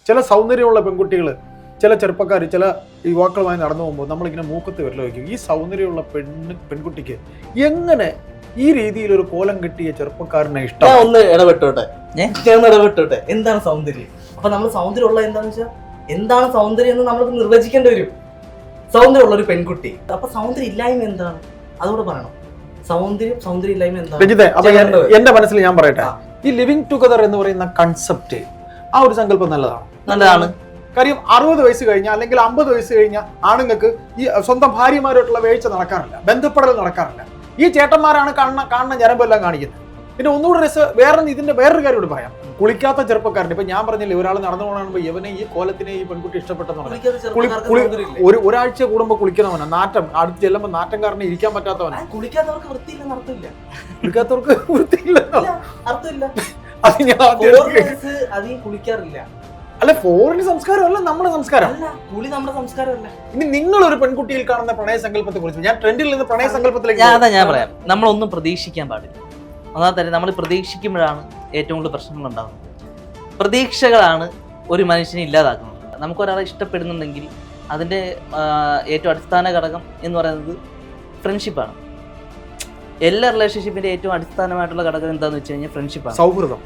ചില സൗന്ദര്യമുള്ള പെൺകുട്ടികൾ, ചില ചെറുപ്പക്കാർ, ചില യുവാക്കളുമായി നടന്നു പോകുമ്പോൾ നമ്മളിങ്ങനെ മൂക്കത്ത് വിരൽ വയ്ക്കും. ഈ സൗന്ദര്യമുള്ള പെൺകുട്ടിക്ക് എങ്ങനെ ഈ രീതിയിൽ ഒരു കോലം കിട്ടിയ ചെറുപ്പക്കാരനെ ഇഷ്ടം? ഒന്ന് ഇടപെട്ടോട്ടെ, എന്താണ് സൗന്ദര്യം? അപ്പൊ നമ്മൾ സൗന്ദര്യമുള്ള എന്താന്ന് വെച്ചാൽ എന്താണ് സൗന്ദര്യം എന്ന് നമ്മൾ നിർവചിക്കേണ്ടി വരും. സൗന്ദര്യമുള്ള ഒരു പെൺകുട്ടി, അപ്പൊ സൗന്ദര്യം ഇല്ലായ്മ എന്താണ് അതുകൂടെ പറയണം. സൗന്ദര്യം ഇല്ലായ്മ എന്താണ്? എന്റെ മനസ്സിൽ ഞാൻ പറയട്ടെ, ഈ ലിവിങ് ടുഗദർ എന്ന് പറയുന്ന കൺസെപ്റ്റ്, ആ ഒരു സങ്കല്പം നല്ലതാണ്. കാര്യം 60 വയസ്സ് കഴിഞ്ഞാൽ അല്ലെങ്കിൽ 50 വയസ്സ് കഴിഞ്ഞാൽ ആണുങ്ങൾക്ക് ഈ സ്വന്തം ഭാര്യമാരായിട്ടുള്ള വേഴ്ച നടക്കാറില്ല, ബന്ധപ്പെടൽ നടക്കാറില്ല. ഈ ചേട്ടന്മാരാണ് കാണുന്ന ഞരമ്പെല്ലാം കാണിക്കുന്നത്. പിന്നെ ഒന്നുകൂടെ ഇതിന്റെ വേറൊരു കാര്യം കൂടി പറയാം. കുളിക്കാത്ത ചെറുപ്പക്കാരൻ, ഇപ്പൊ ഞാൻ പറഞ്ഞില്ലേ, ഒരാൾ നടന്നു പോകണമെങ്കിൽ ഇവനെ ഈ കോലത്തിനെ ഈ പെൺകുട്ടി ഇഷ്ടപ്പെട്ടെന്ന് പറഞ്ഞു. ഒരാഴ്ച കൂടുമ്പോ കുളിക്കുന്നവനാ, നാറ്റം അടുത്ത് ചെല്ലുമ്പോ നാറ്റം കാരണം ഇരിക്കാൻ പറ്റാത്തവനാ. കുളിക്കാത്തവർക്ക് വൃത്തിയില്ലെന്ന് അർത്ഥമില്ല. കുളിക്കാത്തവർക്ക് വൃത്തിയില്ലെന്നോ? അർത്ഥമില്ല. അത് ഞാൻ അധികം കുളിക്കാറില്ല. അല്ല, ഫോറിൻ സംസ്കാരമല്ല നമ്മുടെ സംസ്കാരം. കുളി നമ്മുടെ സംസ്കാരമല്ല. ഇനി നിങ്ങൾ ഒരു പെൺകുട്ടിയിൽ കാണുന്ന പ്രണയ സങ്കല്പത്തെ കുറിച്ച്, ഞാൻ ട്രെൻഡിൽ നിന്ന് പ്രണയ സങ്കല്പത്തിലേക്ക് ഞാൻ പറയാം. നമ്മളൊന്നും പ്രതീക്ഷിക്കാൻ പാടില്ല. ഒന്നാമത്തെ കാര്യം, നമ്മൾ പ്രതീക്ഷിക്കുമ്പോഴാണ് ഏറ്റവും കൂടുതൽ പ്രശ്നങ്ങൾ ഉണ്ടാകുന്നത്. പ്രതീക്ഷകളാണ് ഒരു മനുഷ്യനെ ഇല്ലാതാക്കുന്നത്. നമുക്കൊരാളെ ഇഷ്ടപ്പെടുന്നുണ്ടെങ്കിൽ അതിൻ്റെ ഏറ്റവും അടിസ്ഥാന ഘടകം എന്ന് പറയുന്നത് ഫ്രണ്ട്ഷിപ്പാണ്. എല്ലാ റിലേഷൻഷിപ്പിൻ്റെ ഏറ്റവും അടിസ്ഥാനമായിട്ടുള്ള ഘടകം എന്താണെന്ന് വെച്ച് കഴിഞ്ഞാൽ ഫ്രണ്ട്ഷിപ്പാണ്, സൗഹൃദം.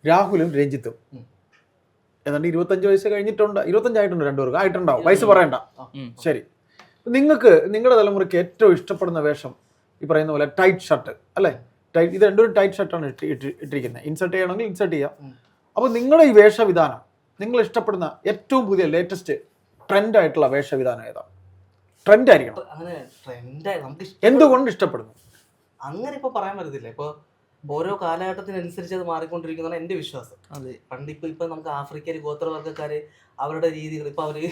രാഹുലും രഞ്ജിത്തും ഏതാണ്ട് 25 വയസ്സ് കഴിഞ്ഞിട്ടുണ്ട്, 25 ആയിട്ടുണ്ട്, രണ്ടുപേർക്ക് ആയിട്ടുണ്ടാവും, വയസ്സ് പറയണ്ട. ശരി, നിങ്ങൾക്ക് നിങ്ങളുടെ തലമുറയ്ക്ക് ഏറ്റവും ഇഷ്ടപ്പെടുന്ന വേഷം ഈ പറയുന്ന പോലെ ടൈറ്റ് ഷർട്ട് അല്ലേ? ഇത് രണ്ടുപേരും ടൈറ്റ് ഷർട്ടാണ് ഇട്ടിരിക്കുന്നത്. ഇൻസേർട്ട് ചെയ്യണമെങ്കിൽ ഇൻസേർട്ട് ചെയ്യാം. അപ്പോൾ നിങ്ങളുടെ ഈ വേഷവിധാനം, നിങ്ങൾ ഇഷ്ടപ്പെടുന്ന ഏറ്റവും പുതിയ ലേറ്റസ്റ്റ് ട്രെൻഡ് ആയിട്ടുള്ള വേഷവിധാനം ഏതാ? ട്രെൻഡ് ആയിരിക്കണം. എന്തുകൊണ്ട് ഇഷ്ടപ്പെടുന്നു? അങ്ങനെ ഇപ്പൊ പറയാൻ പറ്റത്തില്ല. ഇപ്പൊ ഓരോ കാലഘട്ടത്തിനനുസരിച്ച് അത് മാറിക്കൊണ്ടിരിക്കുന്നതാണ് എന്റെ വിശ്വാസം. അതെ, പണ്ട് ഇപ്പൊ നമുക്ക് ആഫ്രിക്കയില് ഗോത്രവർഗ്ഗക്കാര് അവരുടെ രീതികൾ, ഇപ്പൊ അവര്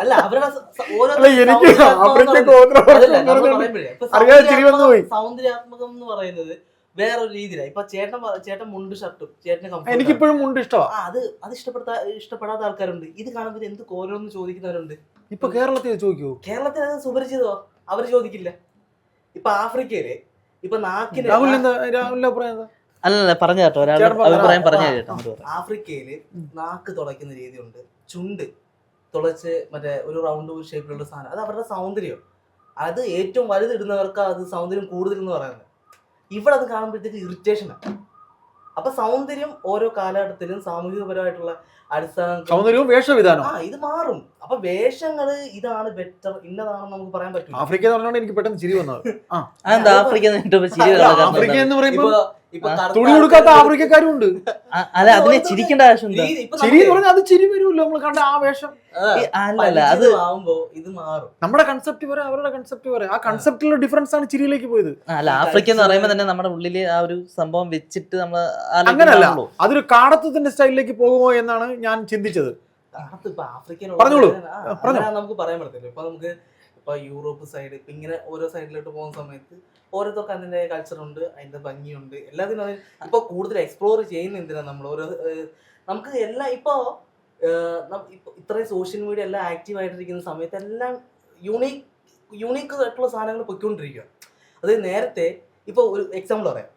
അല്ല അവരുടെ സൗന്ദര്യാത്മകം എന്ന് പറയുന്നത് വേറൊരു രീതിയിലാണ്. ഇപ്പൊ ചേട്ടൻ മുണ്ട് ഷർട്ടും ചേട്ടന് എനിക്കിപ്പോഴും മുണ്ട് ഇഷ്ടമാണ്. അത് ഇഷ്ടപ്പെടാത്ത ആൾക്കാരുണ്ട്. ഇത് കാണുമ്പോൾ എന്ത് കോരോന്ന് ചോദിക്കുന്നവരുണ്ട്. ഇപ്പൊ കേരളത്തിൽ ചോദിക്കൂ, കേരളത്തിൽ അത് സുപരിചിതോ, അവര് ചോദിക്കില്ല. ഇപ്പൊ ആഫ്രിക്കയില് ഇപ്പൊ നാക്കിന് ആഫ്രിക്കയില് നാക്ക് തുളയ്ക്കുന്ന രീതിയുണ്ട്, ചുണ്ട് തുളച്ച് മറ്റേ ഒരു റൗണ്ട് ഷേപ്പിലുള്ള സാധനം, അത് അവരുടെ സൗന്ദര്യം. അത് ഏറ്റവും വലുതിടുന്നവർക്ക് അത് സൗന്ദര്യം കൂടുതൽ എന്ന് പറയുന്നത്. ഇവിടെ അത് കാണുമ്പോഴത്തേക്ക് ഇറിറ്റേഷനാണ്. അപ്പൊ സൗന്ദര്യം ഓരോ കാലഘട്ടത്തിലും സാമൂഹികപരമായിട്ടുള്ള സൗന്ദര്യവും വേഷവിധാനം ഇത് മാറും. അപ്പൊ വേഷങ്ങള് ഇതാണ് ബെറ്റർ, ഇന്നതാണെന്ന് നമുക്ക് പറയാൻ പറ്റും. ആഫ്രിക്ക എന്ന് പറഞ്ഞാൽ എനിക്ക് പെട്ടെന്ന് ചിരി വന്നത്. ആഫ്രിക്ക എന്ന് പറയുമ്പോൾ തുണി കൊടുക്കാത്ത ആഫ്രിക്കക്കാരും ഉണ്ട്. അല്ല, അതിനെ ചിരിക്കേണ്ട ആവശ്യമില്ല. ചിരി എന്ന് പറഞ്ഞാൽ അത് ചിരി വരുമല്ലോ നമ്മൾ കണ്ട ആ വേഷം. അത് ആവുമ്പോ ഇത് മാറും. നമ്മുടെ കൺസെപ്റ്റ് വരെ അവരുടെ കൺസെപ്റ്റ് വരെ, ആ കൺസെപ്റ്റിലുള്ള ഡിഫറൻസ് ആണ് ചിരിയിലേക്ക് പോയത്. അല്ല, ആഫ്രിക്ക എന്ന് പറയുമ്പോൾ തന്നെ നമ്മുടെ ഉള്ളില് ആ ഒരു സംഭവം വെച്ചിട്ട് നമ്മൾ അങ്ങനല്ല, അതൊരു കാടത്തത്തിന്റെ സ്റ്റൈലിലേക്ക് പോകുമോ എന്നാണ് ഞാൻ ചിന്തിച്ചത്. പറഞ്ഞോളൂ. നമുക്ക് പറയാൻ പറ്റത്തില്ല. ഇപ്പൊ യൂറോപ്പ് സൈഡ് ഇപ്പൊ ഇങ്ങനെ ഓരോ സൈഡിലോട്ട് പോകുന്ന സമയത്ത് ഓരോരുത്തർക്ക് അതിന്റെ കൾച്ചറുണ്ട്, അതിന്റെ ഭംഗിയുണ്ട്, എല്ലാത്തിനും. ഇപ്പൊ കൂടുതൽ എക്സ്പ്ലോർ ചെയ്യുന്ന എന്തിനാ നമ്മൾ ഓരോ നമുക്ക് എല്ലാം ഇപ്പൊ ഇത്രയും സോഷ്യൽ മീഡിയ എല്ലാം ആക്റ്റീവ് ആയിട്ടിരിക്കുന്ന സമയത്ത് എല്ലാം യൂണീക്ക് ആയിട്ടുള്ള സാധനങ്ങൾ പൊയ്ക്കൊണ്ടിരിക്കുക. അത് നേരത്തെ ഇപ്പൊ ഒരു എക്സാമ്പിൾ പറയാം.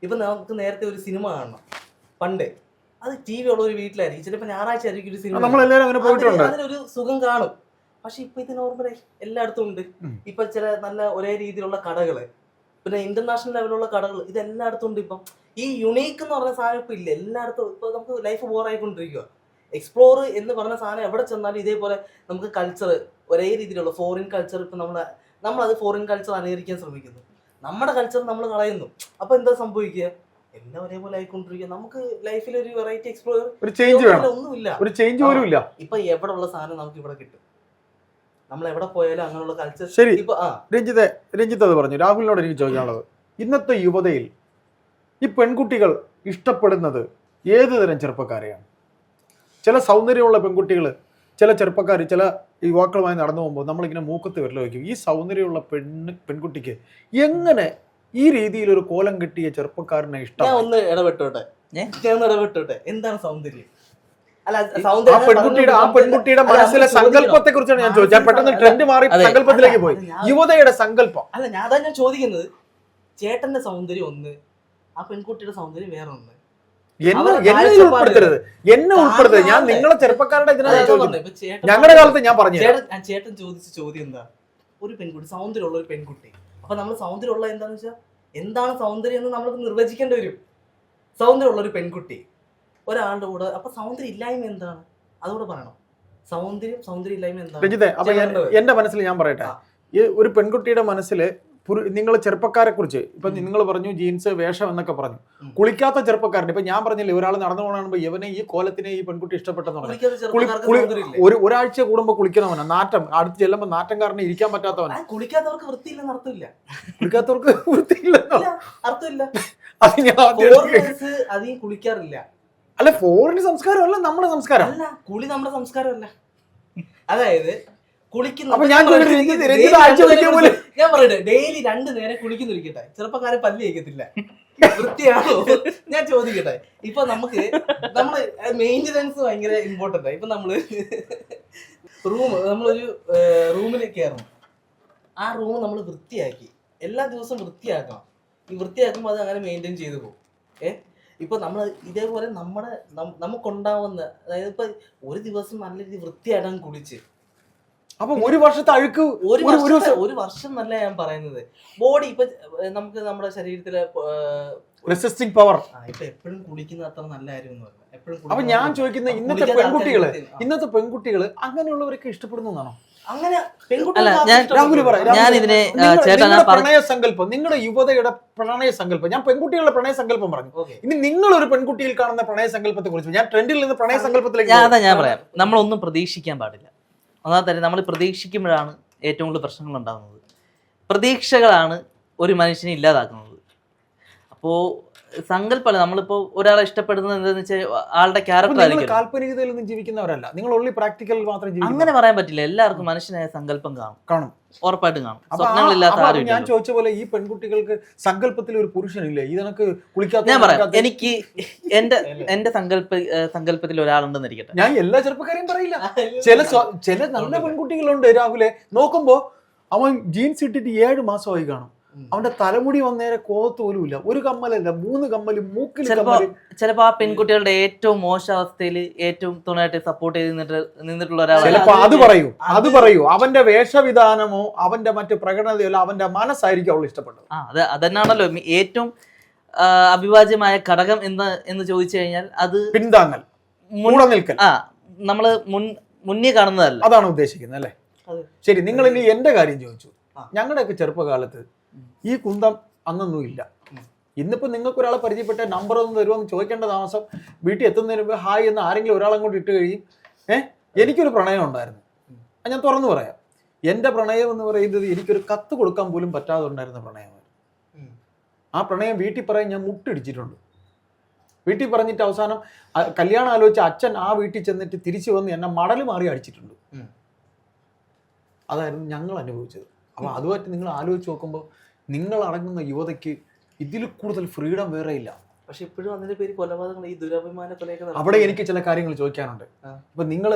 ഇപ്പൊ നമുക്ക് നേരത്തെ ഒരു സിനിമ കാണണം, പണ്ട് അത് TV ഉള്ള ഒരു വീട്ടിലായിരിക്കും, ചിലപ്പോൾ ഞായറാഴ്ച ആയിരിക്കും ഒരു സിനിമ, അതിനൊരു സുഖം കാണും. പക്ഷെ ഇപ്പൊ ഇത് നോർമലായി എല്ലായിടത്തും ഉണ്ട്. ഇപ്പൊ ചില നല്ല ഒരേ രീതിയിലുള്ള കടകള്, പിന്നെ ഇന്റർനാഷണൽ ലെവലുള്ള കടകൾ, ഇത് എല്ലായിടത്തും ഉണ്ട്. ഇപ്പം ഈ യുണീക്ക് എന്ന് പറഞ്ഞ സാധനം ഇപ്പൊ ഇല്ല എല്ലായിടത്തും. ഇപ്പൊ നമുക്ക് ലൈഫ് ബോറായിക്കൊണ്ടിരിക്കുക. എക്സ്പ്ലോർ എന്ന് പറഞ്ഞ സാധനം എവിടെ ചെന്നാലും ഇതേപോലെ നമുക്ക് കൾച്ചർ ഒരേ രീതിയിലുള്ള ഫോറിൻ കൾച്ചർ. ഇപ്പൊ നമ്മളത് ഫോറിൻ കൾച്ചർ അനുകരിക്കാൻ ശ്രമിക്കുന്നു, നമ്മുടെ കൾച്ചർ നമ്മൾ കളയുന്നു. അപ്പൊ എന്താ സംഭവിക്കുക? എല്ലാം ഒരേപോലെ ആയിക്കൊണ്ടിരിക്കുക. നമുക്ക് ലൈഫിൽ ഒരു വെറൈറ്റി എക്സ്പ്ലോർ, ഒന്നുമില്ല. ഇപ്പൊ എവിടെ ഉള്ള സാധനം നമുക്ക് ഇവിടെ കിട്ടും. നമ്മൾ എവിടെ പോയാലും അങ്ങനെയുള്ള കൾച്ചർ. ശരി, രഞ്ജിത്ത് അത് പറഞ്ഞു. രാഹുലിനോട് എനിക്ക് ചോദിക്കാനുള്ളത്, ഇന്നത്തെ യുവതയിൽ ഈ പെൺകുട്ടികൾ ഇഷ്ടപ്പെടുന്നത് ഏത് തരം ചെറുപ്പക്കാരെയാണ്? ചില സൗന്ദര്യമുള്ള പെൺകുട്ടികൾ, ചില ചെറുപ്പക്കാർ, ചില യുവാക്കളുമായി നടന്നു പോകുമ്പോൾ നമ്മളിങ്ങനെ മൂക്കത്ത് വിരൽ വയ്ക്കും. ഈ സൗന്ദര്യമുള്ള പെൺകുട്ടിക്ക് എങ്ങനെ ഈ രീതിയിൽ ഒരു കോലം കിട്ടിയ ചെറുപ്പക്കാരനെ ഇഷ്ടം? ഒന്ന് ഇടപെട്ടോട്ടെ, എന്താണ് സൗന്ദര്യം? ആ പെൺകുട്ടിയുടെ മനസ്സിലെ സങ്കല്പത്തെ കുറിച്ചാണ് ഞാൻ ചോദിച്ചത്. പെട്ടെന്ന് ട്രെൻഡ് മാറി സങ്കല്പത്തിലേക്ക് പോയി. യുവതയുടെ സങ്കല്പം അല്ല, ഞാൻ ചോദിക്കുന്നത്, ചേട്ടന്റെ സൗന്ദര്യം ഒന്ന്, ആ പെൺകുട്ടിയുടെ സൗന്ദര്യം വേറെ ഒന്ന്. എന്നെ ഉൾപ്പെടുത്തരുത്, എന്നെ ഉൾപ്പെടുത്തരുത്. ഞാൻ നിങ്ങളെ ചെറുപ്പക്കാരുടെ ഇതിനാണ് ചോദിക്കുന്നത്. ഞങ്ങളുടെ കാലത്ത് ഞാൻ പറഞ്ഞു ചേട്ടൻ ചോദിച്ച ചോദ്യം എന്താ, ഒരു പെൺകുട്ടി, സൗന്ദര്യമുള്ള ഒരു പെൺകുട്ടി. അപ്പൊ നമ്മൾ സൗന്ദര്യമുള്ള എന്താന്ന് വെച്ചാൽ എന്താണ് സൗന്ദര്യം എന്ന് നമ്മൾ നിർവചിക്കേണ്ടി വരും. സൗന്ദര്യമുള്ള ഒരു പെൺകുട്ടി ഒരാളുടെ കൂടെ, അപ്പൊ സൗന്ദര്യം ഇല്ലായ്മ എന്താണ് അതുകൂടെ പറയണം. സൗന്ദര്യം ഇല്ലായ്മ എന്താണ്? രഞ്ജിത്തെ, അപ്പൊ എന്റെ മനസ്സിൽ ഞാൻ പറയട്ടെ, ഈ ഒരു പെൺകുട്ടിയുടെ മനസ്സില് നിങ്ങൾ ചെറുപ്പക്കാരെ കുറിച്ച് ഇപ്പൊ നിങ്ങൾ പറഞ്ഞു ജീൻസ് വേഷം എന്നൊക്കെ പറഞ്ഞു. കുളിക്കാത്ത ചെറുപ്പക്കാരൻ, ഇപ്പൊ ഞാൻ പറഞ്ഞില്ലേ ഒരാൾ നടന്നു പോകണോ ഇവനെ ഈ കോലത്തിനെ ഈ പെൺകുട്ടി ഇഷ്ടപ്പെട്ടെന്ന് പറഞ്ഞു. ഒരാഴ്ച കൂടുമ്പോ കുളിക്കണവനാ, നാറ്റം അടുത്ത് ചെല്ലുമ്പോ നാറ്റം കാരണം ഇരിക്കാൻ പറ്റാത്തവനാ. കുളിക്കാത്തവർക്ക് വൃത്തിയില്ലെന്ന് അർത്ഥമില്ല. കുളിക്കാത്തവർക്ക് വൃത്തിയില്ലെന്നോ? അർത്ഥമില്ല. അത് ഞാൻ അധികം കുളിക്കാറില്ല. അല്ല, ഫോറിൻ സംസ്കാരമല്ല നമ്മുടെ സംസ്കാരം. അല്ല, കുളി നമ്മുടെ സംസ്കാരമല്ല. അതായത് ഞാൻ പറയട്ടെ, ഡെയിലി 2 നേരം കുളിക്കുന്നിരിക്കട്ടെ, ചെറുപ്പക്കാരെ പല്ല് കഴിക്കത്തില്ല, വൃത്തിയാണോ? ഞാൻ ചോദിക്കട്ടെ, ഇപ്പൊ നമ്മള് മെയിൻ്റനൻസ് ഭയങ്കര ഇമ്പോർട്ടന്റ്. ഇപ്പൊ നമ്മളൊരു റൂമിൽ കയറണം, ആ റൂം നമ്മൾ വൃത്തിയാക്കി, എല്ലാ ദിവസവും വൃത്തിയാക്കണം. ഈ വൃത്തിയാക്കുമ്പോൾ അത് അങ്ങനെ മെയിൻറ്റെയിൻ ചെയ്തു പോകും. ഇപ്പൊ നമ്മൾ ഇതേപോലെ നമുക്കുണ്ടാവുന്ന, അതായത് ഇപ്പൊ ഒരു ദിവസം നല്ല രീതിയിൽ വൃത്തിയായിട്ടാണ് കുളിച്ച്, അപ്പൊ ഒരു വർഷത്തെ അഴുക്ക് ഒരു വർഷം നല്ല ഞാൻ പറയുന്നത്. ബോഡി ഇപ്പൊ നമുക്ക് നമ്മുടെ ശരീരത്തിലെ റെസിസ്റ്റിംഗ് പവർ ഇപ്പൊ എപ്പോഴും കുളിക്കുന്ന അത്ര നല്ല കാര്യമൊന്നും അല്ല. അപ്പൊ ഞാൻ ചോദിക്കുന്നത്, ഇന്നത്തെ പെൺകുട്ടികള് അങ്ങനെയുള്ളവരൊക്കെ ഇഷ്ടപ്പെടുന്നതാണോ? അങ്ങനെ ഞാൻ ഇതിനെ പ്രണയ സങ്കല്പം, നിങ്ങളുടെ യുവതയുടെ പ്രണയ സങ്കല്പം, ഞാൻ പെൺകുട്ടികളുടെ പ്രണയ സങ്കല്പം പറഞ്ഞു. ഇനി നിങ്ങൾ ഒരു പെൺകുട്ടിയിൽ കാണുന്ന പ്രണയ സങ്കല്പത്തെ കുറിച്ച്, ഞാൻ ട്രെൻഡിൽ നിന്ന് പ്രണയ സങ്കല്പത്തിലേക്ക് ഞാൻ പറയാം. നമ്മളൊന്നും പ്രതീക്ഷിക്കാൻ പാടില്ല. ഒന്നാമത്തെ കാര്യം, നമ്മൾ പ്രതീക്ഷിക്കുമ്പോഴാണ് ഏറ്റവും കൂടുതൽ പ്രശ്നങ്ങൾ ഉണ്ടാകുന്നത്. പ്രതീക്ഷകളാണ് ഒരു മനുഷ്യനെ ഇല്ലാതാക്കുന്നത്. അപ്പോൾ സങ്കല്പമല്ല, നമ്മളിപ്പോൾ ഒരാളെ ഇഷ്ടപ്പെടുന്നത് എന്താണെന്ന് വെച്ചാൽ ആളുടെ ക്യാരക്ടർ ആയിരിക്കും. കാൽപ്പനികതയിൽ ഒന്നും ജീവിക്കുന്നവരല്ല നിങ്ങൾ, ഓൺലി പ്രാക്ടിക്കൽ മാത്രം ജീവിക്കും. അങ്ങനെ പറയാൻ പറ്റില്ല. എല്ലാവർക്കും മനുഷ്യനായ സങ്കല്പം കാണും, ഉറപ്പായിട്ടും കാണും. സ്വപ്നങ്ങളില്ലാത്ത ആരും. ഞാൻ ചോദിച്ച പോലെ ഈ പെൺകുട്ടികൾക്ക് സങ്കല്പത്തിൽ ഒരു പുരുഷനില്ലേ? ഇതിനൊക്കെ കുളിക്കാത്ത, ഞാൻ പറയാം, എനിക്ക് എന്റെ സങ്കല്പത്തിൽ ഒരാളുണ്ടെന്ന് ഇരിക്കട്ടെ. ഞാൻ എല്ലാ ചെറുപ്പക്കാരെയും പറയില്ല, ചില നല്ല പെൺകുട്ടികളുണ്ട്. രാവിലെ നോക്കുമ്പോ അവൻ ജീൻസ് ഇട്ടിട്ട് 7 മാസമായി കാണും, അവന്റെ തലമുടി വന്നേരെ കോത്ത് പോലും ഇല്ല, ഒരു കമ്മലല്ല 3 കമ്മല് മൂക്കിൽ. ചിലപ്പോ ആ പെൺകുട്ടികളുടെ ഏറ്റവും മോശം അവസ്ഥയിൽ ഏറ്റവും തുണയായിട്ട് സപ്പോർട്ട് ചെയ്ത് നിന്നിട്ടുള്ള ഒരാൾ ചിലപ്പോ അത് പറയൂ അവന്റെ വേഷവിധാനമോ അവന്റെ മറ്റു പ്രകടനതയോ അവന്റെ മനസ്സായിരിക്കും അവൾ ഇഷ്ടപ്പെട്ടത്. അതന്നാണല്ലോ ഏറ്റവും അവിഭാജ്യമായ ഘടകം എന്ന് ചോദിച്ചു കഴിഞ്ഞാൽ അത് പിന്താങ്ങൽ, നിൽക്കൽ. നമ്മള് മുന്നേ കാണുന്നതല്ല, അതാണ് ഉദ്ദേശിക്കുന്നത് അല്ലേ? ശരി, നിങ്ങൾ ഇനി എന്റെ കാര്യം ചോദിച്ചു. ഞങ്ങളുടെയൊക്കെ ചെറുപ്പകാലത്ത് ഈ കുന്തം അന്നൊന്നും ഇല്ല. ഇന്നിപ്പോ നിങ്ങൾക്ക് ഒരാളെ പരിചയപ്പെട്ട നമ്പർ ഒന്നും തരുമെന്ന് ചോദിക്കേണ്ട താമസം, വീട്ടിൽ എത്തുന്നതിന് മുമ്പ് ഹായ് എന്ന് ആരെങ്കിലും ഒരാളെ കൊണ്ട് ഇട്ട് കഴിയും. എനിക്കൊരു പ്രണയം ഉണ്ടായിരുന്നു, ഞാൻ തുറന്നു പറയാം. എൻ്റെ പ്രണയം എന്ന് പറയുന്നത് എനിക്കൊരു കത്ത് കൊടുക്കാൻ പോലും പറ്റാതെ ഉണ്ടായിരുന്ന പ്രണയമാണ്. ആ പ്രണയം വീട്ടിൽ പറയാൻ ഞാൻ മുട്ടിടിച്ചിട്ടുണ്ട്. വീട്ടിൽ പറഞ്ഞിട്ട് അവസാനം കല്യാണം ആലോചിച്ച അച്ഛൻ ആ വീട്ടിൽ ചെന്നിട്ട് തിരിച്ചു വന്ന് എന്നെ മടൽ മാറി അടിച്ചിട്ടുണ്ട്. അതായിരുന്നു ഞങ്ങൾ അനുഭവിച്ചത്. അപ്പോൾ അതുമായിട്ട് നിങ്ങൾ ആലോചിച്ച് നോക്കുമ്പോൾ നിങ്ങൾ അടങ്ങുന്ന യുവതയ്ക്ക് ഇതിൽ കൂടുതൽ ഫ്രീഡം വേറെ ഇല്ല. പക്ഷെ ഇപ്പോഴും അതിന്റെ പേര് കൊലപാതകങ്ങൾ, ഈ ദുരഭിമാന കൊലയൊക്കെ. അവിടെ എനിക്ക് ചില കാര്യങ്ങൾ ചോദിക്കാനുണ്ട്. ഇപ്പൊ നിങ്ങൾ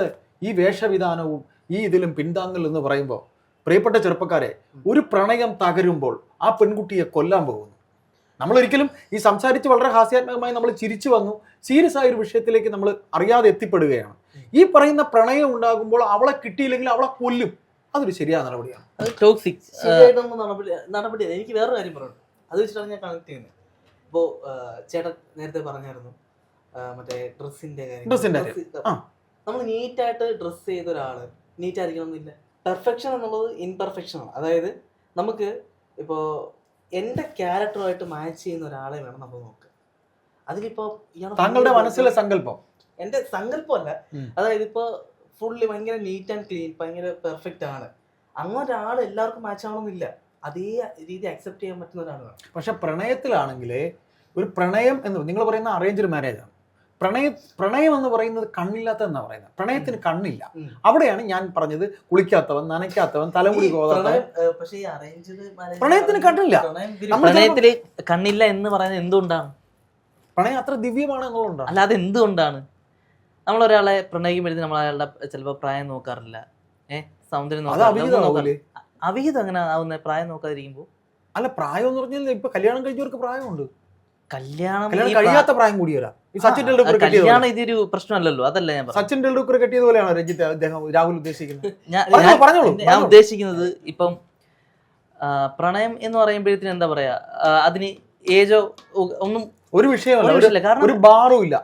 ഈ വേഷവിധാനവും ഈ ഇതിലും പിന്താങ്ങൽ എന്ന് പറയുമ്പോൾ, പ്രിയപ്പെട്ട ചെറുപ്പക്കാരെ, ഒരു പ്രണയം തകരുമ്പോൾ ആ പെൺകുട്ടിയെ കൊല്ലാൻ പോകുന്നു. നമ്മളൊരിക്കലും ഈ സംസാരിച്ച് വളരെ ഹാസ്യാത്മകമായി നമ്മൾ ചിരിച്ചു വന്നു, സീരിയസ് ആയ ഒരു വിഷയത്തിലേക്ക് നമ്മൾ അറിയാതെ എത്തിപ്പെടുകയാണ്. ഈ പറയുന്ന പ്രണയം ഉണ്ടാകുമ്പോൾ അവളെ കിട്ടിയില്ലെങ്കിൽ അവളെ കൊല്ലും. അതൊരു ശരിയായ നടപടിയാണ്. നടപടി. എനിക്ക് വേറൊരു കാര്യം പറഞ്ഞു, അത് വെച്ചിട്ടാണ് ഞാൻ കണക്ട് ചെയ്യുന്നത്. ഇപ്പോ ചേട്ടൻ നേരത്തെ പറഞ്ഞായിരുന്നു മറ്റേ ഡ്രസ്സിന്റെ കാര്യം. നമ്മൾ നീറ്റായിട്ട് ഡ്രസ് ചെയ്ത ഒരാള് നീറ്റ് ആയിരിക്കണം എന്നില്ല. പെർഫെക്ഷൻ എന്നുള്ളത് ഇൻപെർഫെക്ഷൻ ആണ്. അതായത് നമുക്ക് ഇപ്പോ എന്റെ ക്യാരക്ടറുമായിട്ട് മാച്ച് ചെയ്യുന്ന ഒരാളെ വേണം നമ്മൾ നോക്കുക. അതിലിപ്പോ താങ്കളുടെ മനസ്സിലെ സങ്കല്പം, എന്റെ സങ്കല്പമല്ല. അതായത് ഇപ്പൊ ഫുള്ളി ഭയങ്കര നീറ്റ് ആൻഡ് ക്ലീൻ, ഭയങ്കര പെർഫെക്റ്റ് ആണ്, അങ്ങനെ ഒരാൾ എല്ലാവർക്കും മാച്ച് ആവണമെന്നില്ല. അതേ രീതി അക്സെപ്റ്റ് ചെയ്യാൻ പറ്റുന്ന ഒരാളാണ്. പക്ഷെ പ്രണയത്തിലാണെങ്കിൽ ഒരു പ്രണയം എന്ന് നിങ്ങൾ പറയുന്ന അറേഞ്ച്ഡ് മാരേജ് ആണ്. പ്രണയം എന്ന് പറയുന്നത് കണ്ണില്ലാത്ത എന്നാ പറയുന്നത്. പ്രണയത്തിന് കണ്ണില്ല. അവിടെയാണ് ഞാൻ പറഞ്ഞത് കുളിക്കാത്തവൻ, നനയ്ക്കാത്തവൻ, തലമുടി കോതാത്തവൻ. പക്ഷേ ഈ അറേഞ്ച്ഡ് പ്രണയത്തിന് കണ്ണില്ല. പ്രണയത്തില് കണ്ണില്ല എന്ന് പറയുന്നത് എന്തുകൊണ്ടാണ്? പ്രണയം അത്ര ദിവ്യമാണ് എന്നുള്ളതുകൊണ്ടാണ്. അല്ലാതെ എന്തുകൊണ്ടാണ്? നമ്മളൊരാളെ പ്രണയിക്കുമ്പോഴത്തേക്ക് നമ്മൾ അയാളുടെ ചിലപ്പോൾ പ്രായം നോക്കാറില്ല, സൗന്ദര്യം നോക്കാറില്ല. അവിഹിതം അങ്ങനെ ആവുന്ന പ്രായം നോക്കാതിരിക്കുമ്പോൾ. അല്ല, പ്രായം എന്ന് പറഞ്ഞാൽ ഇപ്പൊ കല്യാണം കഴിഞ്ഞവർക്ക് പ്രായമുണ്ട്. കല്യാണം കഴിയാത്ത പ്രായം കൂടി വരാം. ഈ സച്ചിൻ ടെണ്ടുൽക്കർ കെട്ടിയത് കല്യാണം ഇതൊരു പ്രശ്നമല്ലല്ലോ, അതല്ല ഞാൻ പറഞ്ഞത്. സച്ചിൻ ടെണ്ടുൽക്കർ കെട്ടിയത് പോലെയാണ് രഞ്ജിത്ത് അദ്ദേഹം രാഹുൽ ഉദ്ദേശിക്കുന്നത്. ഞാൻ ഉദ്ദേശിക്കുന്നത് ഇപ്പം പ്രണയം എന്ന് പറയുമ്പോഴത്തേന് എന്താ പറയാ, അതിന് ഏജോ ഒന്നും ഒരു വിഷയമല്ല, കാരണം ഒരു ബാറും ഇല്ല.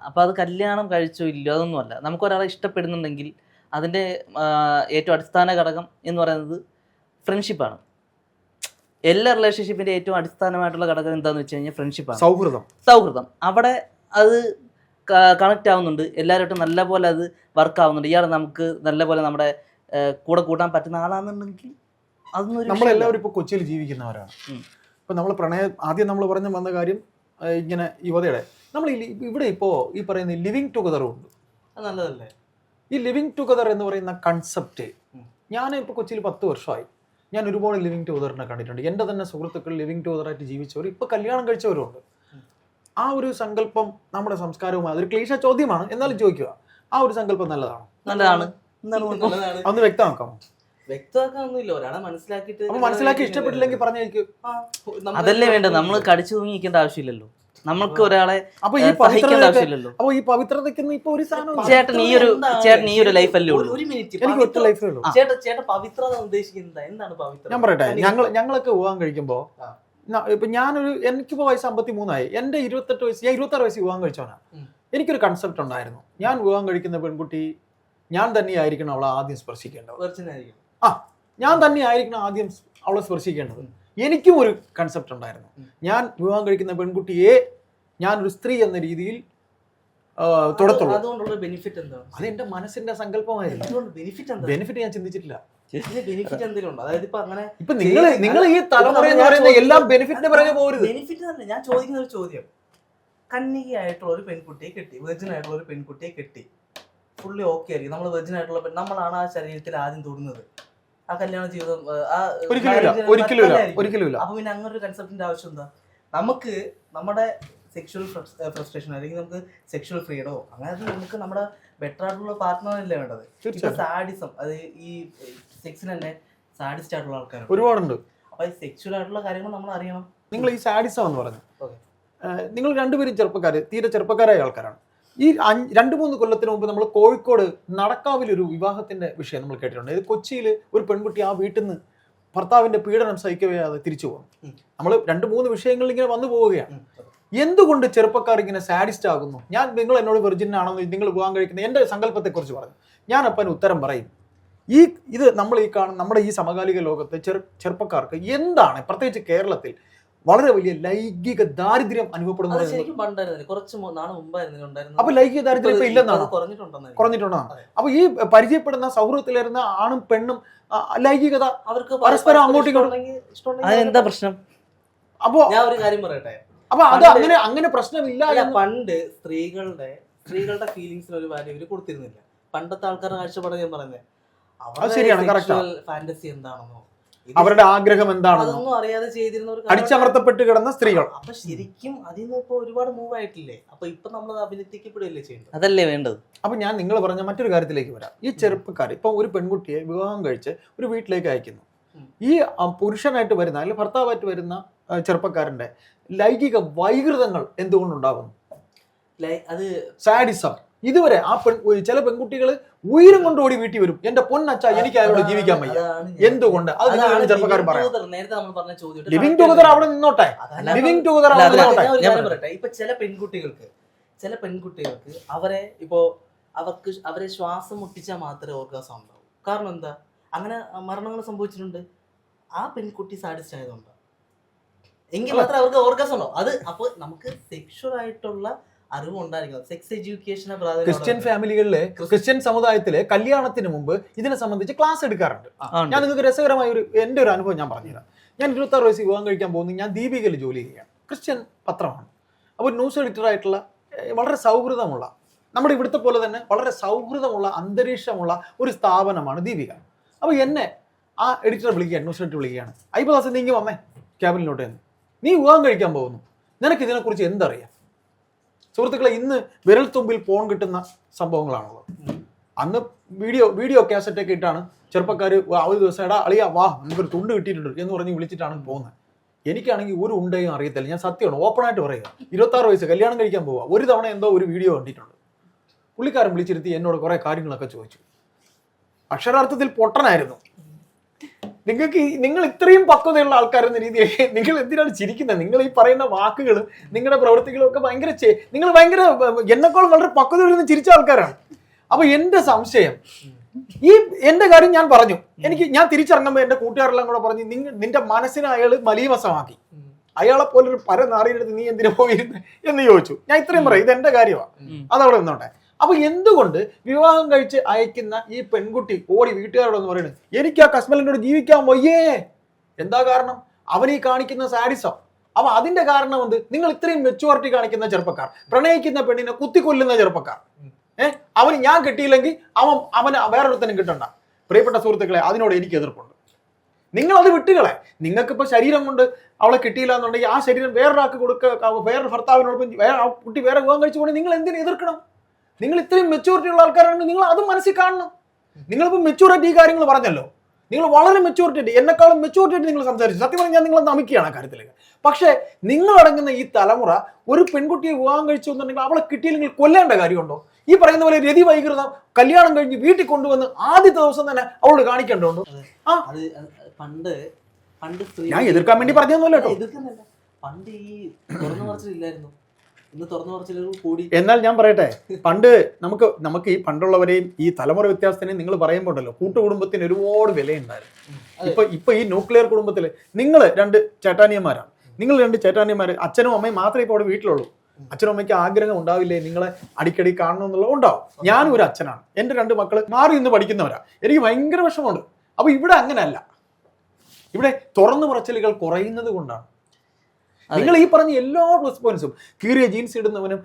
അപ്പൊ അത് കല്യാണം കഴിച്ചോ ഇല്ലയോ അതൊന്നുമല്ല. നമുക്ക് ഒരാളെ ഇഷ്ടപ്പെടുന്നുണ്ടെങ്കിൽ അതിന്റെ ഏറ്റവും അടിസ്ഥാന ഘടകം എന്ന് പറയുന്നത് ഫ്രണ്ട്ഷിപ്പാണ്. എല്ലാ റിലേഷൻഷിപ്പിന്റെ ഏറ്റവും അടിസ്ഥാനമായിട്ടുള്ള ഘടകം എന്താന്ന് വെച്ച് കഴിഞ്ഞാൽ ഫ്രണ്ട്ഷിപ്പാണ്, സൗഹൃദം. അവിടെ അത് കണക്ട് ആവുന്നുണ്ട്, എല്ലാവരുമായിട്ടും നല്ലപോലെ അത് വർക്ക് ആവുന്നുണ്ട്. ഇയാൾ നമുക്ക് നല്ലപോലെ നമ്മുടെ കൂടെ കൂട്ടാൻ പറ്റുന്ന ആളാണെന്നുണ്ടെങ്കിൽ അതൊന്നും നമ്മളെല്ലാവരും ഇപ്പൊ കൊച്ചിയിൽ ജീവിക്കുന്നവരാണ്. ഇപ്പൊ നമ്മൾ ആദ്യം നമ്മൾ പറഞ്ഞു വന്ന കാര്യം ഇങ്ങനെ യുവതയുടെ നമ്മൾ ഇവിടെ ഇപ്പോ ഈ പറയുന്ന ലിവിങ് ടുഗദറും ഉണ്ട്. നല്ലതല്ലേ ഈ ലിവിങ് ടുഗദർ എന്ന് പറയുന്ന കൺസെപ്റ്റ്? ഞാൻ ഇപ്പോൾ കൊച്ചിയിൽ 10 വർഷമായി. ഞാൻ ഒരുപാട് ലിവിങ് ടുഗദറിനെ കണ്ടിട്ടുണ്ട്. എൻ്റെ തന്നെ സുഹൃത്തുക്കൾ ലിവിങ് ടുഗദറായിട്ട് ജീവിച്ചവർ, ഇപ്പോൾ കല്യാണം കഴിച്ചവരുണ്ട്. ആ ഒരു സങ്കല്പം നമ്മുടെ സംസ്കാരവുമായി അതൊരു ക്ലീശ ചോദ്യമാണ്, എന്നാലും ചോദിക്കുക, ആ ഒരു സങ്കല്പം നല്ലതാണ്? ഒന്ന് വ്യക്തമാക്കാമോ? വ്യക്തമാക്കാനൊന്നുമില്ല, ഒരാളെ മനസ്സിലാക്കി ഇഷ്ടപ്പെട്ടില്ലെങ്കിൽ പറഞ്ഞേക്കും. അതല്ലേ വേണ്ടത്, നമ്മൾ കടിച്ചു തൂങ്ങിക്കേണ്ട ആവശ്യമില്ലല്ലോ. നമുക്ക് ഒരാളെ അപ്പൊ ഈ പവിത്രതയ്ക്ക് ഇപ്പൊ ഒരു സാധനം ചേട്ടൻ ഈ ഒരു ലൈഫ് അല്ലേ ഉള്ളൂ. എനിക്ക് ഒറ്റ ലൈഫേ ഉള്ളൂ. പവിത്രത ഉദ്ദേശിക്കുന്നത് എന്താണ് പവിത്രത? ഞാൻ പറയട്ടെ, ഞങ്ങളൊക്കെ വിവാഹം കഴിക്കുമ്പോ ഇപ്പൊ എനിക്കിപ്പോ വയസ്സ് 53ആയി. എന്റെ 28 വയസ്സ്, ഞാൻ 26 വയസ്സ് വിവാഹം കഴിച്ചവനാ. എനിക്കൊരു കൺസെപ്റ്റ് ഉണ്ടായിരുന്നു, ഞാൻ വിവാഹം കഴിക്കുന്ന പെൺകുട്ടി ഞാൻ തന്നെ ആയിരിക്കണം അവളെ ആദ്യം സ്പർശിക്കേണ്ടത്. ഞാൻ തന്നെ ആയിരിക്കണം ആദ്യം അവളെ സ്പർശിക്കേണ്ടത്. എനിക്കും ഒരു കൺസെപ്റ്റ് ഉണ്ടായിരുന്നു, ഞാൻ വിവാഹം കഴിക്കുന്ന പെൺകുട്ടിയെ ഞാനൊരു സ്ത്രീ എന്ന രീതിയിൽ തൊടത്തുള്ളൂ. അതുകൊണ്ടുള്ള ബെനിഫിറ്റ് എന്താണ്? അത് എന്റെ മനസ്സിന്റെ സങ്കല്പമായിരുന്നു. ബെനിഫിറ്റ് ഞാൻ ചിന്തിച്ചിട്ടില്ല. ബെനിഫിറ്റ് എന്തെങ്കിലും അതായത് ഇപ്പൊ അങ്ങനെ ഇപ്പൊ നിങ്ങൾ ഈ തലമുറ എന്ന് പറയുന്ന എല്ലാം ബെനിഫിറ്റിന് പറയാൻ പോകരുത്. ബെനിഫിറ്റ് തന്നെ ഞാൻ ചോദിക്കുന്ന ഒരു ചോദ്യം, കന്യകയായിട്ടുള്ള ഒരു പെൺകുട്ടിയെ കെട്ടി, വെർജിൻ ആയിട്ടുള്ള ഒരു പെൺകുട്ടിയെ കെട്ടി, ഫുള്ളി ഓക്കെ ആയിരിക്കും. നമ്മൾ വെർജിൻ ആയിട്ടുള്ള നമ്മളാണ് ആ ശരീരത്തിൽ ആദ്യം തൊടുന്നത്. ആ കല്യാണ ജീവിതം ഒരിക്കലും. അപ്പൊ പിന്നെ അങ്ങനെ ഒരു കൺസെപ്റ്റിന്റെ ആവശ്യം എന്താ? നമുക്ക് നമ്മുടെ സെക്ഷൽ ഫ്രസ്ട്രേഷൻ അല്ലെങ്കിൽ നമുക്ക് സെക്ഷൽ ഫ്രീഡോ അങ്ങനെ നമുക്ക് നമ്മുടെ ബെറ്റർ ആയിട്ടുള്ള പാർട്ട്ണറല്ലേ വേണ്ടത്. സാഡിസം, അത് ഈ സെക്സിന് തന്നെ സാഡിസ്റ്റ് ആയിട്ടുള്ള ആൾക്കാർ ഒരുപാടുണ്ട്. അപ്പൊ ഈ സെക്ഷൽ ആയിട്ടുള്ള കാര്യങ്ങൾ നമ്മൾ അറിയണം. നിങ്ങൾ ഈ സാഡിസം എന്ന് പറഞ്ഞു, നിങ്ങൾ രണ്ടുപേരും തീരെ ചെറുപ്പക്കാരായ ആൾക്കാരാണ്. ഈ 2-3 കൊല്ലത്തിന് മുമ്പ് നമ്മൾ കോഴിക്കോട് നടക്കാവിലൊരു വിവാഹത്തിന്റെ വിഷയം നമ്മൾ കേട്ടിട്ടുണ്ട്. ഇത് കൊച്ചിയിൽ ഒരു പെൺകുട്ടി ആ വീട്ടിൽ നിന്ന് ഭർത്താവിന്റെ പീഡനം സഹിക്കവേ അത് തിരിച്ചു പോകും. നമ്മൾ 2-3 വിഷയങ്ങളിൽ ഇങ്ങനെ വന്നു പോവുകയാണ്. എന്തുകൊണ്ട് ചെറുപ്പക്കാർ ഇങ്ങനെ സാഡിസ്റ്റ് ആകുന്നു? നിങ്ങൾ എന്നോട് വെർജിൻ ആണെന്ന് നിങ്ങൾ വിവാഹം കഴിക്കുന്ന എൻ്റെ സങ്കല്പത്തെക്കുറിച്ച് പറഞ്ഞു. ഞാൻ അപ്പം ഉത്തരം പറയും. ഇത് നമ്മൾ ഈ കാണുന്ന നമ്മുടെ ഈ സമകാലിക ലോകത്തെ ചെറുപ്പക്കാർക്ക് എന്താണ്, പ്രത്യേകിച്ച് കേരളത്തിൽ വളരെ വലിയ ലൈംഗിക ദാരിദ്ര്യം അനുഭവപ്പെടുന്നത്? അപ്പൊ ലൈംഗിക ദാരിദ്ര്യം ഇപ്പൊ ഇല്ലെന്നാണ്, കുറഞ്ഞിട്ടുണ്ടെന്നാണ്. അപ്പൊ ഈ പരിചയപ്പെടുന്ന സൗഹൃദത്തിലിരുന്ന ആണും പെണ്ണും ലൈംഗികത അവർക്ക് പരസ്പരം അങ്ങോട്ടും ഇങ്ങോട്ടും അതെന്താ പ്രശ്നം? അപ്പൊ ഞാൻ ഒരു കാര്യം പറയട്ടെ, അപ്പൊ അത് അങ്ങനെ പ്രശ്നമില്ല. പണ്ട് സ്ത്രീകളുടെ ഫീലിങ്സിന് ഒരു വാല്യൂ ഇവര് കൊടുത്തിരുന്നില്ല. പണ്ടത്തെ ആൾക്കാരുടെ കാഴ്ചപ്പാട് ഞാൻ പറഞ്ഞത്, ഫാന്റസി എന്താണെന്നോ അവരുടെ ആഗ്രഹം എന്താണെന്നോ അതൊന്നും അറിയാതെ ചെയ്തിരുന്ന അടിച്ചമർത്തപ്പെട്ട് കിടന്ന സ്ത്രീകൾ. അപ്പൊ ശരിക്കും അതിന്ന് ഇപ്പൊ ഒരുപാട് മൂവ് ആയിട്ടില്ലേ? അപ്പൊ ഇപ്പൊ നമ്മൾ അഭിനന്ദിക്കപ്പെടുകയല്ലേ ചെയ്യുന്നത്? അതല്ലേ വേണ്ടത്. അപ്പൊ ഞാൻ നിങ്ങൾ പറഞ്ഞ മറ്റൊരു കാര്യത്തിലേക്ക് വരാം. ഈ ചെറുപ്പക്കാർ ഇപ്പൊ ഒരു പെൺകുട്ടിയെ വിവാഹം കഴിച്ച് ഒരു വീട്ടിലേക്ക് അയക്കുന്നു. ഈ പുരുഷനായിട്ട് വരുന്ന അല്ലെങ്കിൽ ഭർത്താവായിട്ട് വരുന്ന ചെറുപ്പക്കാരന്റെ ലൈംഗിക വൈകൃതങ്ങൾ എന്തുകൊണ്ടുണ്ടാകുന്നു? അത് സാഡിസം. ഇതുവരെ ചില പെൺകുട്ടികൾ ഉയരം കൊണ്ട് ഓടി വീട്ടിൽ വരും, എന്റെ പൊന്നച്ച എനിക്ക് അയാളോട് ജീവിക്കാൻ വയ്യ. എന്തുകൊണ്ട്? അത് ചെറുപ്പക്കാർ പറയാം. ലിവിങ് ടുഗദർ അവിടെ നിന്നോട്ടെ, ലിവിങ് ടുഗദർ അവിടെ നിന്നോട്ടെ. ഇപ്പൊ ചില പെൺകുട്ടികൾക്ക് അവരെ ശ്വാസം മുട്ടിച്ചാൽ മാത്രമേ ഓർഗാസം ഉണ്ടാവും. കാരണം എന്താ? അങ്ങനെ മരണങ്ങൾ സംഭവിച്ചിട്ടുണ്ട്. ആ പെൺകുട്ടി സാഡിസ്റ്റ് ആയതുകൊണ്ട് എങ്കിൽ മാത്രമേ അവർക്ക് ഓർഗാസം ഉണ്ടാവും. അത് അപ്പൊ നമുക്ക് സെക്ഷൽ ആയിട്ടുള്ള അറിവ് ഉണ്ടായിരിക്കണം. സെക്സ് എഡ്യൂക്കേഷനെ ക്രിസ്ത്യൻ ഫാമിലികളിലെ ക്രിസ്ത്യൻ സമുദായത്തിലെ കല്യാണത്തിന് മുമ്പ് ഇതിനെ സംബന്ധിച്ച് ക്ലാസ് എടുക്കാറുണ്ട്. ഞാൻ നിങ്ങൾക്ക് രസകരമായ എൻ്റെ ഒരു അനുഭവം ഞാൻ പറഞ്ഞുതരാം. ഞാൻ 26 വയസ്സ് വിവാഹം കഴിക്കാൻ പോകുന്നു. ഞാൻ ദീപികയിൽ ജോലി ചെയ്യുകയാണ്. ക്രിസ്ത്യൻ പത്രമാണ്. അപ്പോൾ ന്യൂസ് എഡിറ്റർ ആയിട്ടുള്ള വളരെ സൗഹൃദമുള്ള, നമ്മുടെ ഇവിടുത്തെ പോലെ തന്നെ വളരെ സൗഹൃദമുള്ള അന്തരീക്ഷമുള്ള ഒരു സ്ഥാപനമാണ് ദീപിക. അപ്പോൾ എന്നെ ആ എഡിറ്ററെ വിളിക്കുകയാണ്, ന്യൂസ് എഡിറ്റർ വിളിക്കുകയാണ്. ഐബദാസ്, നീ ഇങ്ങ് വന്നേ ക്യാബിനിലോട്ട് എന്ന്. നീ വിവാഹം കഴിക്കാൻ പോകുന്നു, നിനക്ക് ഇതിനെക്കുറിച്ച് എന്തറിയാം? സുഹൃത്തുക്കളെ, ഇന്ന് വിരൽത്തുമ്പിൽ ഫോൺ കിട്ടുന്ന സംഭവങ്ങളാണുള്ളത്. അന്ന് വീഡിയോ കാസറ്റൊക്കെ ഇട്ടാണ് ചെറുപ്പക്കാർ ഒരു ദിവസം, എടാ അളിയാ വാ നമുക്കൊരു തുണ്ട് കിട്ടിയിട്ടുണ്ട് എന്ന് പറഞ്ഞ് വിളിച്ചിട്ടാണ് പോകുന്നത്. എനിക്കാണെങ്കിൽ ഒരു ഉണ്ടയും അറിയത്തില്ല. ഞാൻ സത്യമാണ് ഓപ്പൺ ആയിട്ട് പറയുക. 26 വയസ്സ് കല്യാണം കഴിക്കാൻ പോവുക. ഒരു തവണ എന്തോ ഒരു വീഡിയോ കണ്ടിട്ടുണ്ട്. പുള്ളിക്കാരൻ വിളിച്ചിരുത്തി എന്നോട് കുറെ കാര്യങ്ങളൊക്കെ ചോദിച്ചു. അക്ഷരാർത്ഥത്തിൽ പൊട്ടനായിരുന്നു. നിങ്ങൾ ഇത്രയും പക്വതയുള്ള ആൾക്കാരെന്ന രീതിയിൽ നിങ്ങൾ എന്തിനാണ് ചിരിക്കുന്നത്? നിങ്ങൾ ഈ പറയുന്ന വാക്കുകളും നിങ്ങളുടെ പ്രവൃത്തികളും ഒക്കെ നിങ്ങൾ ഭയങ്കര എന്നെക്കാളും വളരെ പക്വതയിൽ ചിരിച്ച ആൾക്കാരാണ്. അപ്പൊ എന്റെ സംശയം, എന്റെ കാര്യം ഞാൻ പറഞ്ഞു. ഞാൻ തിരിച്ചിറങ്ങുമ്പോൾ എന്റെ കൂട്ടുകാരെല്ലാം കൂടെ പറഞ്ഞു, നിന്റെ മനസ്സിനെ അയാൾ മലീമസമാക്കി, അയാളെ പോലൊരു പരനാറിയെടുത്ത് നീ എന്തിനു പോയിരുന്നു എന്ന് ചോദിച്ചു. ഞാൻ ഇത്രയും പറയാം, ഇത് എന്റെ കാര്യമാണ്, അതവിടെ നിന്നോട്ടെ. അപ്പൊ എന്തുകൊണ്ട് വിവാഹം കഴിച്ച് അയക്കുന്ന ഈ പെൺകുട്ടി ഓടി വീട്ടുകാരോടൊന്ന് പറയുന്നത് എനിക്ക് ആ കശ്മലിനോട് ജീവിക്കാൻ വയ്യേ? എന്താ കാരണം? അവൻ ഈ കാണിക്കുന്ന സാഡിസം. അപ്പൊ അതിന്റെ കാരണം നിങ്ങൾ ഇത്രയും മെച്യൂരിറ്റി കാണിക്കുന്ന ചെറുപ്പക്കാർ, പ്രണയിക്കുന്ന പെണ്ണിനെ കുത്തിക്കൊല്ലുന്ന ചെറുപ്പക്കാർ, അവന് ഞാൻ കിട്ടിയില്ലെങ്കിൽ അവന് വേറൊരുത്തനും കിട്ടണ്ട. പ്രിയപ്പെട്ട സുഹൃത്തുക്കളെ, അതിനോട് എനിക്ക് എതിർപ്പുണ്ട്. നിങ്ങൾ അത് വിട്ടുകളെ. നിങ്ങൾക്കിപ്പോ ശരീരം കൊണ്ട് അവളെ കിട്ടിയില്ല എന്നുണ്ടെങ്കിൽ ആ ശരീരം വേറൊരാൾക്ക് വേറൊരു ഭർത്താവിനോടൊപ്പം ആ കുട്ടി വേറെ വിവാഹം കഴിച്ചു പോകണമെങ്കിൽ നിങ്ങൾ എന്തിനു എതിർക്കണം? നിങ്ങൾ ഇത്രയും മെച്യൂരിറ്റി ഉള്ള ആൾക്കാരാണ്, നിങ്ങൾ അത് മനസ്സിൽ കാണണം. നിങ്ങളിപ്പോൾ മെച്യൂരിറ്റി ഈ കാര്യങ്ങൾ പറഞ്ഞല്ലോ, നിങ്ങൾ വളരെ മെച്യൂരിറ്റി, എന്നെക്കാളും മെച്യൂരിറ്റി നിങ്ങൾ സംസാരിച്ചു. സത്യം പറഞ്ഞാൽ ഞാൻ നിങ്ങളെ നമിക്കുകയാണ് ആ കാര്യത്തിലേക്ക്. പക്ഷേ നിങ്ങളടങ്ങുന്ന ഈ തലമുറ ഒരു പെൺകുട്ടിയെ വിവാഹം കഴിച്ചു എന്നുണ്ടെങ്കിൽ അവളെ കിട്ടിയില്ലെങ്കിൽ കൊല്ലേണ്ട കാര്യമുണ്ടോ? ഈ പറയുന്ന പോലെ രതി വൈകൃതം കല്യാണം കഴിഞ്ഞ് വീട്ടിൽ കൊണ്ടുവന്ന് ആദ്യത്തെ ദിവസം തന്നെ അവളോട് കാണിക്കേണ്ടതുണ്ടോ? ഞാൻ എതിർക്കാൻ വേണ്ടി പറഞ്ഞൊന്നുമല്ല കേട്ടോ. പണ്ട് ഈ തുറന്നു പറച്ചിലില്ലായിരുന്നു, ഇന്ന് തുറന്നു പറച്ചിലുകൾ കൂടി. എന്നാൽ ഞാൻ പറയട്ടെ, പണ്ട് നമുക്ക് ഈ പണ്ടുള്ളവരെയും ഈ തലമുറ വ്യത്യാസത്തിനെയും നിങ്ങൾ പറയുമ്പോൾ ഉണ്ടല്ലോ, കൂട്ടുകുടുംബത്തിന് ഒരുപാട് വിലയുണ്ടായിരുന്നു. ഇപ്പൊ ഈ ന്യൂക്ലിയർ കുടുംബത്തില് നിങ്ങൾ 2 ചേട്ടാനിയന്മാരാണ്. നിങ്ങൾ 2 ചേട്ടാനിയന്മാര്, അച്ഛനും അമ്മയും മാത്രമേ ഇപ്പോൾ അവിടെ വീട്ടിലുള്ളൂ. അച്ഛനും അമ്മയ്ക്ക് ആഗ്രഹം ഉണ്ടാവില്ലേ നിങ്ങളെ അടിക്കടി കാണണമെന്നുള്ളത്? ഉണ്ടാവും. ഞാനും ഒരു അച്ഛനാണ്. എൻ്റെ 2 മക്കള് മാറി നിന്ന് പഠിക്കുന്നവരാ. എനിക്ക് ഭയങ്കര വിഷമമുണ്ട്. അപ്പൊ ഇവിടെ അങ്ങനെയല്ല. ഇവിടെ തുറന്നു പറച്ചിലുകൾ കുറയുന്നത് കൊണ്ടാണ്. നിങ്ങൾ ഈ പറഞ്ഞ എല്ലാ റെസ്പോൺസും, കീറിയ ജീൻസ് ഇടുന്നവനും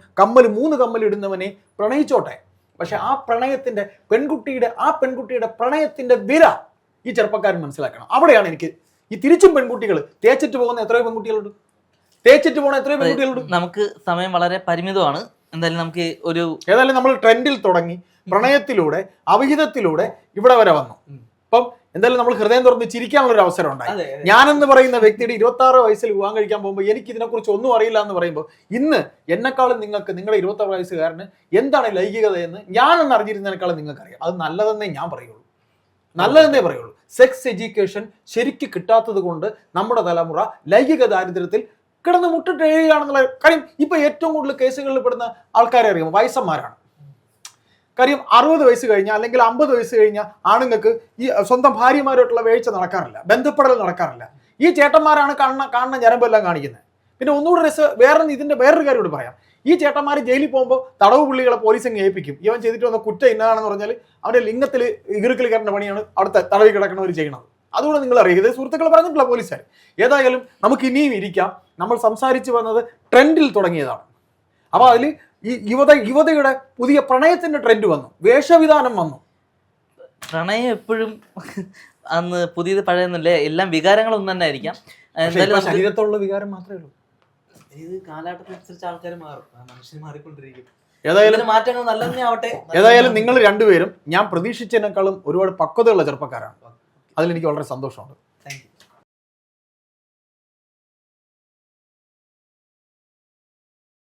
3 കമ്മൽ ഇടുന്നവനെ പ്രണയിച്ചോട്ടെ, പക്ഷെ ആ പെൺകുട്ടിയുടെ പ്രണയത്തിന്റെ വില ഈ ചെറുപ്പക്കാരൻ മനസ്സിലാക്കണം. അവിടെയാണ് എനിക്ക് ഈ തിരിച്ചും പെൺകുട്ടികൾ തേച്ചിട്ട് പോകുന്ന എത്രയോ പെൺകുട്ടികളുണ്ട്. നമുക്ക് സമയം വളരെ പരിമിതമാണ്. എന്തായാലും നമുക്ക് ഏതായാലും നമ്മൾ ട്രെൻഡിൽ തുടങ്ങി, പ്രണയത്തിലൂടെ അവിഹിതത്തിലൂടെ ഇവിടെ വരെ വന്നു. അപ്പം എന്തായാലും നമ്മൾ ഹൃദയം തുറന്ന് ചിരിക്കാനുള്ള ഒരു അവസരം ഉണ്ടായി. ഞാനെന്ന് പറയുന്ന വ്യക്തിയുടെ 26 വയസ്സിൽ വിവാഹം കഴിക്കാൻ പോകുമ്പോൾ എനിക്ക് ഇതിനെക്കുറിച്ച് ഒന്നും അറിയില്ല എന്ന് പറയുമ്പോൾ, ഇന്ന് എന്നെക്കാളും നിങ്ങളുടെ 26 വയസ്സുകാരന് എന്താണ് ലൈംഗികത എന്ന് ഞാനെന്ന് അറിഞ്ഞിരുന്നതിനേക്കാളും നിങ്ങൾക്ക് അറിയാം. അത് നല്ലതെന്നേ ഞാൻ പറയുള്ളൂ. സെക്സ് എഡ്യൂക്കേഷൻ ശരിക്ക് കിട്ടാത്തത് കൊണ്ട് നമ്മുടെ തലമുറ ലൈംഗിക ദാരിദ്ര്യത്തിൽ കിടന്ന് മുട്ടിട്ടുകയാണെന്നുള്ള കാര്യം ഇപ്പൊ ഏറ്റവും കൂടുതൽ കേസുകളിൽ പെടുന്ന ആൾക്കാരെ അറിയാം, വയസ്സന്മാരാണ്. കാര്യം 60 വയസ്സ് കഴിഞ്ഞാൽ അല്ലെങ്കിൽ 50 വയസ്സ് കഴിഞ്ഞാൽ ആണുങ്ങൾക്ക് ഈ സ്വന്തം ഭാര്യമാരായിട്ടുള്ള വേഴ്ച നടക്കാറില്ല, ബന്ധപ്പെടൽ നടക്കാറില്ല. ഈ ചേട്ടന്മാരാണ് കാണുന്ന ഞരമ്പെല്ലാം കാണിക്കുന്നത്. പിന്നെ ഒന്നുകൂടെ ഇതിന്റെ വേറൊരു കാര്യം കൂടി പറയാം. ഈ ചേട്ടന്മാർ ജയിലിൽ പോകുമ്പോൾ തടവ് പുള്ളികളെ പോലീസ് അങ്ങ് ഏൽപ്പിക്കും. ഇവൻ ചെയ്തിട്ട് വന്ന കുറ്റം ഇന്നതാണെന്ന് പറഞ്ഞാൽ അവന്റെ ലിംഗത്തിൽ ഇകിറുക്കിൽ കയറേണ്ട പണിയാണ് അവിടുത്തെ തടവിൽ കിടക്കുന്നവർ ചെയ്യണത്. അതുകൊണ്ട് നിങ്ങൾ അറിയുന്നത് സുഹൃത്തുക്കൾ പറഞ്ഞിട്ടുള്ള പോലീസുകാർ. ഏതായാലും നമുക്ക് ഇനിയും ഇരിക്കാം. നമ്മൾ സംസാരിച്ചു വന്നത് ട്രെൻഡിൽ തുടങ്ങിയതാണ്. അപ്പൊ അതിൽ ഈ യുവതയുടെ പുതിയ പ്രണയത്തിന്റെ ട്രെൻഡ് വന്നു, വേഷവിധാനം വന്നു. പ്രണയം എപ്പോഴും അന്ന് പുതിയത് പഴയൊന്നുമില്ല, എല്ലാം വികാരങ്ങളൊന്നും തന്നെ ആയിരിക്കാം. ശരീരത്തോടുള്ള വികാരം മാത്രമേ ഉള്ളൂ. ഇത് കാലഘട്ടത്തിനനുസരിച്ച് ആൾക്കാർ മാറും, മനുഷ്യൻ മാറിക്കൊണ്ടിരിക്കും. മാറ്റങ്ങൾ നല്ലതന്നെ ആവട്ടെ. ഏതായാലും നിങ്ങൾ 2 പേരും ഞാൻ പ്രതീക്ഷിച്ചതിനേക്കാളും ഒരുപാട് പക്വതയുള്ള ചെറുപ്പക്കാരാണ്. അതിലെനിക്ക് വളരെ സന്തോഷമുണ്ട്.